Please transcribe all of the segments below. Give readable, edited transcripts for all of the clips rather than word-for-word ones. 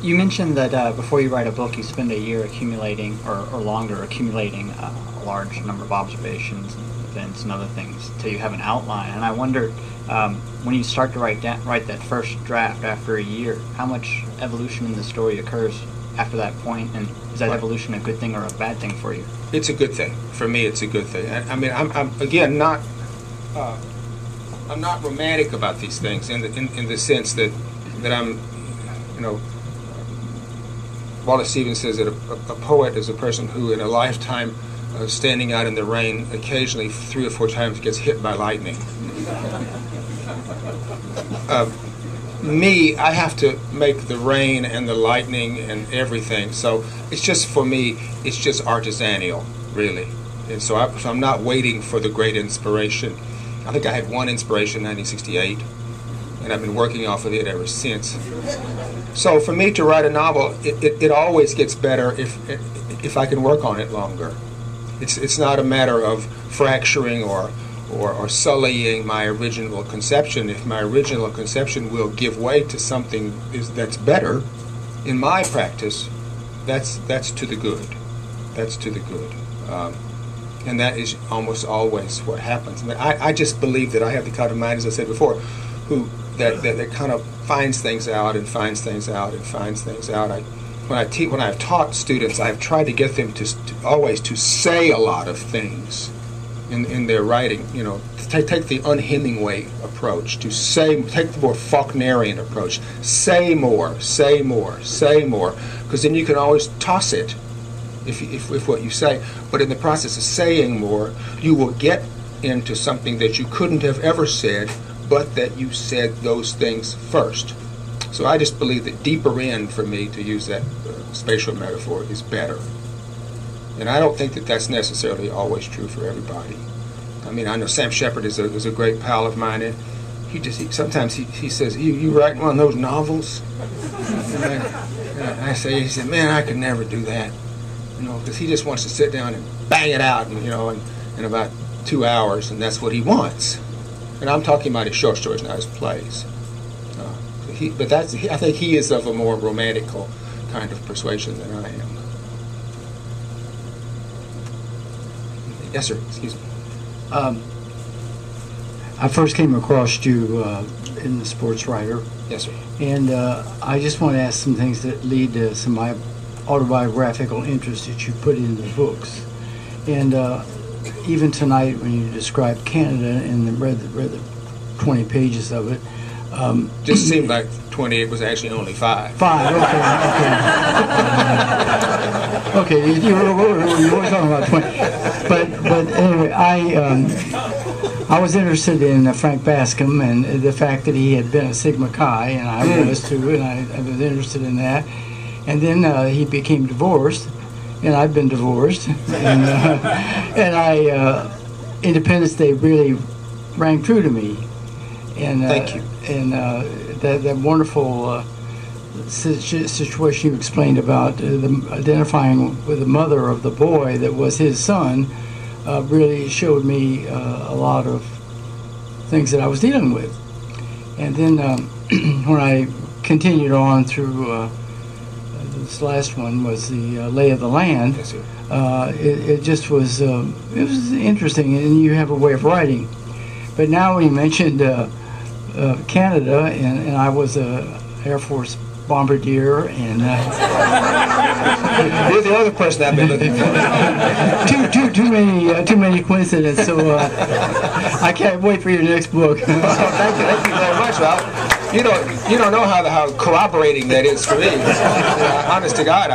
You mentioned that before you write a book, you spend a year accumulating, or longer, accumulating a large number of observations and events and other things until you have an outline. And I wonder, when you start to write that first draft after a year, how much evolution in the story occurs after that point, and is that evolution a good thing or a bad thing for you? It's a good thing. For me, it's a good thing. I mean, I'm again not. I'm not romantic about these things in the sense that I'm, you know. Wallace Stevens says that a poet is a person who, in a lifetime standing out in the rain, occasionally 3 or 4 times gets hit by lightning. Me, I have to make the rain and the lightning and everything. So it's just, for me, it's just artisanal, really. And so I'm not waiting for the great inspiration. I think I had one inspiration in 1968, and I've been working off of it ever since. So for me to write a novel, it always gets better if I can work on it longer. It's not a matter of fracturing or sullying my original conception. If my original conception will give way to something that's better, in my practice, that's to the good. That's to the good. And that is almost always what happens. I mean, I just believe that I have the kind of mind, as I said before, that kind of finds things out and finds things out and finds things out. When I've taught students, I've tried to get them to always to say a lot of things in their writing. You know, take the un-Hemingway approach, to take the more Faulknerian approach. Say more, say more, say more, because then you can always toss it if what you say. But in the process of saying more, you will get into something that you couldn't have ever said, but that you said those things first. So I just believe that deeper in, for me, to use that spatial metaphor, is better. And I don't think that that's necessarily always true for everybody. I mean, I know Sam Shepard is a great pal of mine, and sometimes he says, you write one of those novels? And I say, he said, man, I could never do that. You know, because he just wants to sit down and bang it out, and, you know, in about 2 hours, and that's what he wants. And I'm talking about his short stories, not his plays. I think he is of a more romantical kind of persuasion than I am. Yes, sir. Excuse me. I first came across you in the Sports Writer. Yes, sir. And I just want to ask some things that lead to some of my autobiographical interest that you put into the books. And even tonight, when you described Canada and read the 20 pages of it, just seemed like 20. It was actually only 5. 5. Okay. Okay. You were talking about 20. But anyway, I was interested in Frank Bascom and the fact that he had been a Sigma Chi, and I was too, and I was interested in that. And then he became divorced, and I've been divorced, and Independence Day really rang true to me. And thank you. And that wonderful situation you explained about identifying with the mother of the boy that was his son really showed me a lot of things that I was dealing with. And then when I continued on through this last one was the lay of the land. Yes, sir. It just was it was interesting, and you have a way of writing. But now when you mentioned Canada, and I was a Air Force bombardier, and you're the other person I've been looking for. too many coincidences. So I can't wait for your next book. Thank you very much, Ralph. You don't know how corroborating that is for me. Honest to God,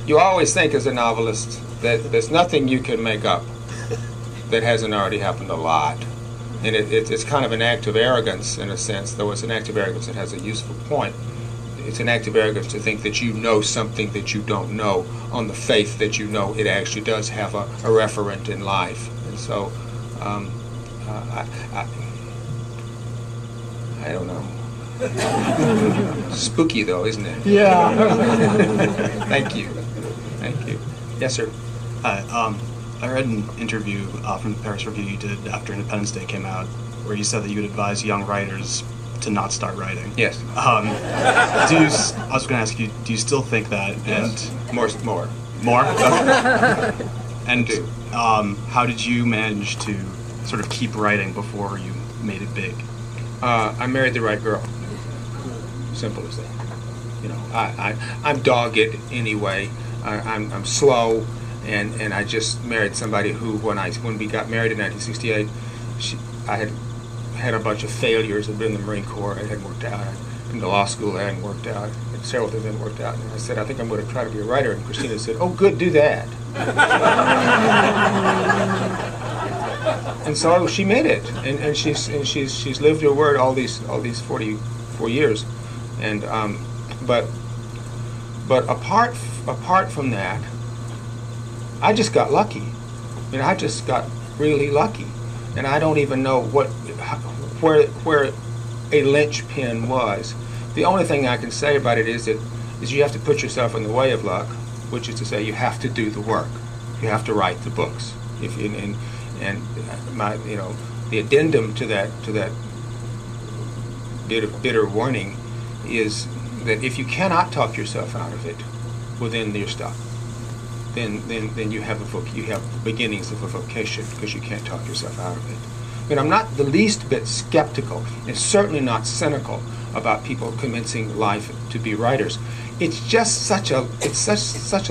you always think as a novelist that there's nothing you can make up that hasn't already happened a lot. And it's kind of an act of arrogance, in a sense, though it's an act of arrogance that has a useful point. It's an act of arrogance to think that you know something that you don't know on the faith that you know it actually does have a referent in life. And so, I don't know. Spooky, though, isn't it? Yeah. Thank you. Thank you. Yes, sir. Hi. I read an interview from the Paris Review you did after Independence Day came out, where you said that you would advise young writers to not start writing. Yes. I was going to ask you, do you still think that? Yes. More. More? Okay. And do. How did you manage to sort of keep writing before you made it big? I married the right girl. Simple as that. You know, I'm dogged anyway. I'm slow, and I just married somebody who, when we got married in 1968, I had a bunch of failures. I'd been in the Marine Corps. It hadn't worked out. I'd been to law school. It hadn't worked out. And several things hadn't worked out. And I said, I think I'm going to try to be a writer. And Christina said, oh, good, do that. And so she made it, and she's lived her word all these 44 years, and but apart from that, I just got lucky. I mean, I just got really lucky, and I don't even know where a linchpin was. The only thing I can say about it is you have to put yourself in the way of luck, which is to say you have to do the work, you have to write the books. And the addendum to that bitter warning is that if you cannot talk yourself out of it within your stuff, then you have beginnings of a vocation, because you can't talk yourself out of it. I mean, I'm not the least bit skeptical, and certainly not cynical about people commencing life to be writers. It's just such a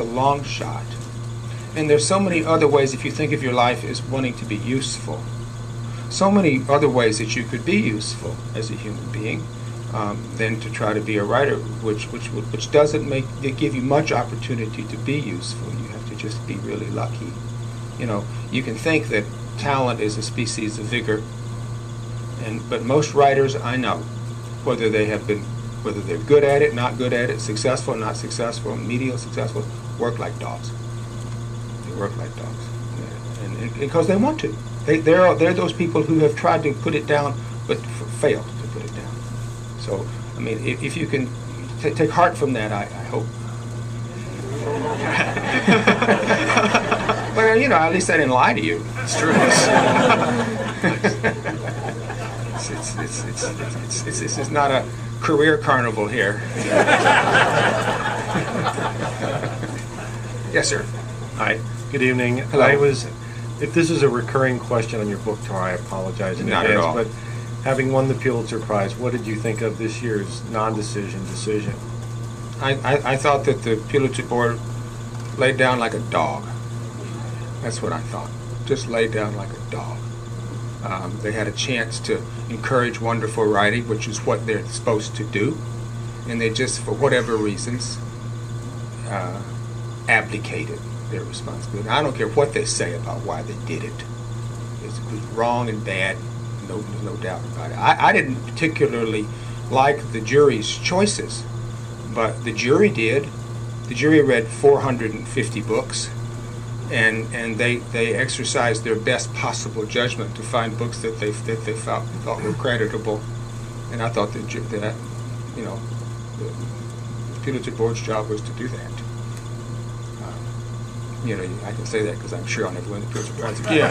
long shot. And there's so many other ways, if you think of your life as wanting to be useful, so many other ways that you could be useful as a human being than to try to be a writer, which doesn't give you much opportunity to be useful. You have to just be really lucky. You know, you can think that talent is a species of vigor, but most writers I know, whether they're good at it, not good at it, successful, not successful, mediocre, successful, work like dogs. Work like dogs, and because they want to. They're those people who have tried to put it down but failed to put it down. So, I mean, if you can take heart from that, I hope. Well, you know, at least I didn't lie to you. It's true. It's not a career carnival here. Yes, sir. Hi. Good evening. Hello. If this is a recurring question on your book tour, I apologize in Not at advance. all. But having won the Pulitzer Prize, what did you think of this year's non-decision decision? I thought that the Pulitzer Board laid down like a dog. That's what I thought. Just laid down like a dog. They had a chance to encourage wonderful writing, which is what they're supposed to do, and they just, for whatever reasons, abdicated their responsibility. I don't care what they say about why they did it. It was wrong and bad, no doubt about it. I didn't particularly like the jury's choices, but the jury did. The jury read 450 books, and they exercised their best possible judgment to find books that they thought were creditable. And I thought that the Pulitzer Board's job was to do that. You know, I can say that because I'm sure I'll never win the Pulitzer Prize again.